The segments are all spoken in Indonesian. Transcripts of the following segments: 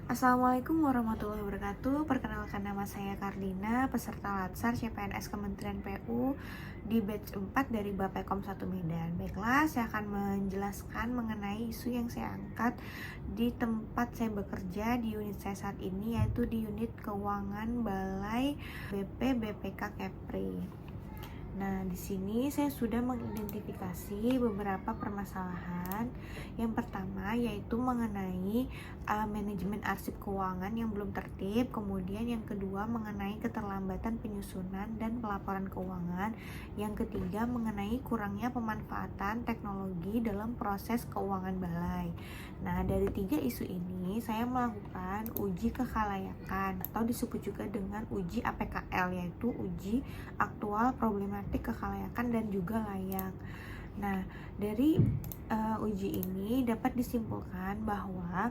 Assalamualaikum warahmatullahi wabarakatuh. Perkenalkan, nama saya Karlina, peserta Latsar CPNS Kementerian PU di batch 4 dari Bappekom 1 Medan. Baiklah, saya akan menjelaskan mengenai isu yang saya angkat di tempat saya bekerja di unit saya saat ini, yaitu di unit keuangan Balai BP BPK Kepri. Nah, di sini saya sudah mengidentifikasi beberapa permasalahan. Yang pertama yaitu mengenai manajemen arsip keuangan yang belum tertib. Kemudian yang kedua mengenai keterlambatan penyusunan dan pelaporan keuangan. Yang ketiga mengenai kurangnya pemanfaatan teknologi dalam proses keuangan balai. Nah, dari tiga isu ini saya melakukan uji kekhalayakan atau disebut juga dengan uji APKL, yaitu uji aktual problematik kekhalayakan dan juga layak. Nah, dari uji ini dapat disimpulkan bahwa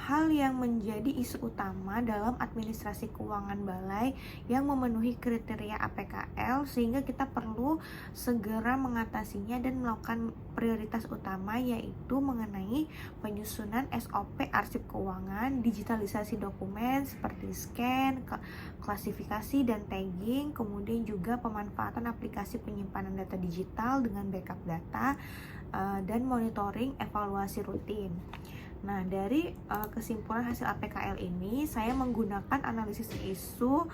hal yang menjadi isu utama dalam administrasi keuangan balai yang memenuhi kriteria APKL, sehingga kita perlu segera mengatasinya dan melakukan prioritas utama, yaitu mengenai penyusunan SOP arsip keuangan, digitalisasi dokumen seperti scan, klasifikasi dan tagging, kemudian juga pemanfaatan aplikasi penyimpanan data digital dengan backup data, dan monitoring evaluasi rutin. Nah, dari kesimpulan hasil APKL ini, saya menggunakan analisis isu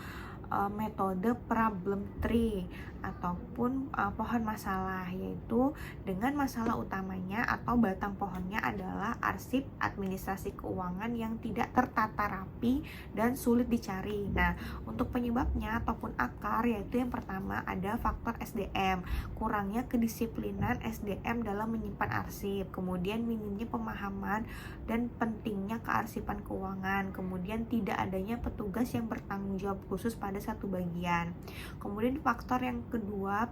metode problem tree ataupun pohon masalah, yaitu dengan masalah utamanya atau batang pohonnya adalah arsip administrasi keuangan yang tidak tertata rapi dan sulit dicari. Nah, untuk penyebabnya ataupun akar, yaitu yang pertama ada faktor SDM, kurangnya kedisiplinan SDM dalam menyimpan arsip, kemudian minimnya pemahaman dan pentingnya kearsipan keuangan, kemudian tidak adanya petugas yang bertanggung jawab khusus pada satu bagian. Kemudian faktor yang kedua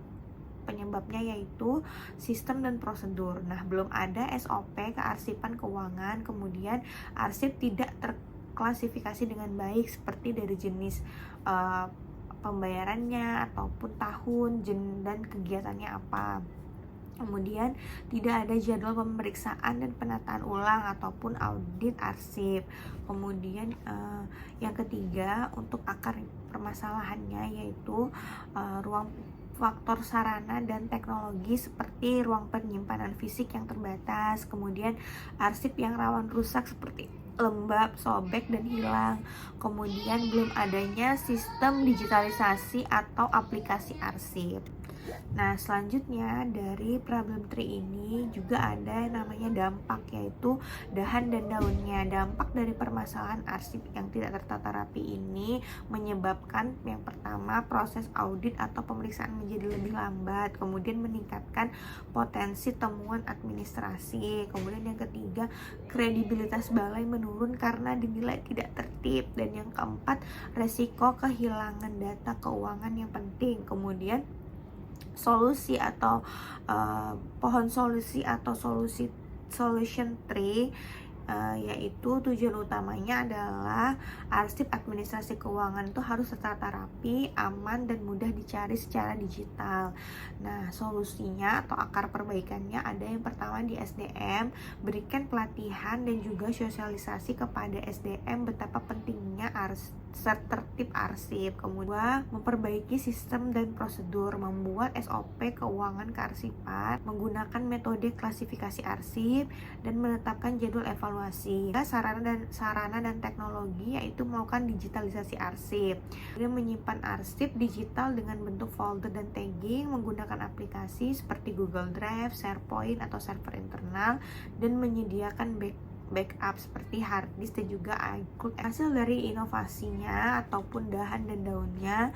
penyebabnya yaitu sistem dan prosedur. Nah, belum ada SOP kearsipan keuangan, kemudian arsip tidak terklasifikasi dengan baik seperti dari jenis pembayarannya ataupun tahun dan kegiatannya apa. Kemudian tidak ada jadwal pemeriksaan dan penataan ulang ataupun audit arsip. Kemudian yang ketiga untuk akar permasalahannya yaitu ruang faktor sarana dan teknologi seperti ruang penyimpanan fisik yang terbatas, kemudian arsip yang rawan rusak seperti lembab, sobek, dan hilang. Kemudian belum adanya sistem digitalisasi atau aplikasi arsip. Nah, selanjutnya dari problem tree ini juga ada namanya dampak, yaitu dahan dan daunnya. Dampak dari permasalahan arsip yang tidak tertata rapi ini menyebabkan yang pertama proses audit atau pemeriksaan menjadi lebih lambat, kemudian meningkatkan potensi temuan administrasi. Kemudian yang ketiga, kredibilitas balai menurun karena dinilai tidak tertib, dan yang keempat, resiko kehilangan data keuangan yang penting. Kemudian solusi atau pohon solusi atau solution tree, yaitu tujuan utamanya adalah arsip administrasi keuangan itu harus tertata rapi, aman, dan mudah dicari secara digital. Nah, solusinya atau akar perbaikannya ada yang pertama di SDM, berikan pelatihan dan juga sosialisasi kepada SDM betapa pentingnya tertib arsip. Kemudian memperbaiki sistem dan prosedur, membuat SOP keuangan kearsipan, menggunakan metode klasifikasi arsip, dan menetapkan jadwal evaluasi. Sarana dan teknologi yaitu melakukan digitalisasi arsip, kemudian menyimpan arsip digital dengan bentuk folder dan tagging menggunakan aplikasi seperti Google Drive, SharePoint atau server internal, dan menyediakan backup seperti hard disk dan juga iCloud. Hasil dari inovasinya ataupun dahan dan daunnya,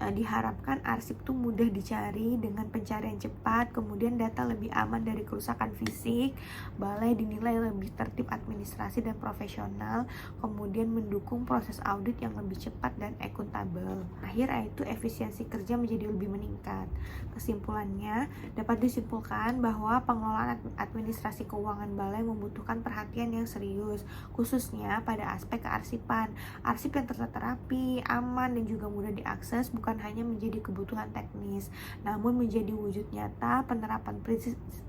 diharapkan arsip itu mudah dicari dengan pencarian cepat, kemudian data lebih aman dari kerusakan fisik, balai dinilai lebih tertib administrasi dan profesional, kemudian mendukung proses audit yang lebih cepat dan akuntabel. Akhir yaitu efisiensi kerja menjadi lebih meningkat. Kesimpulannya, dapat disimpulkan bahwa pengelolaan administrasi keuangan balai membutuhkan perhatian yang serius, khususnya pada aspek kearsipan. Arsip yang tertata rapi, aman, dan juga mudah diakses bukan bukan hanya menjadi kebutuhan teknis, namun menjadi wujud nyata penerapan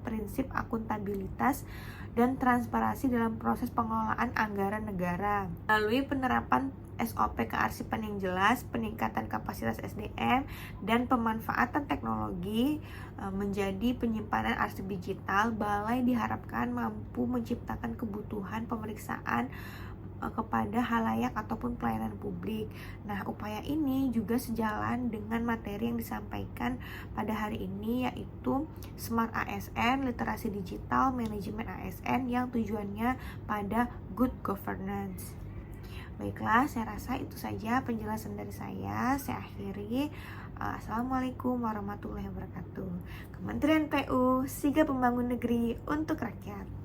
prinsip akuntabilitas dan transparansi dalam proses pengelolaan anggaran negara. Melalui penerapan SOP kearsipan yang jelas, peningkatan kapasitas SDM, dan pemanfaatan teknologi menjadi penyimpanan arsip digital, Balai diharapkan mampu menciptakan kebutuhan pemeriksaan kepada halayak ataupun pelayanan publik. Nah, upaya ini juga sejalan dengan materi yang disampaikan pada hari ini, yaitu Smart ASN, literasi digital, manajemen ASN yang tujuannya pada good governance. Baiklah, saya rasa itu saja penjelasan dari saya. Saya akhiri. Assalamualaikum warahmatullahi wabarakatuh. Kementerian PU, Sigap Membangun Negeri untuk Rakyat.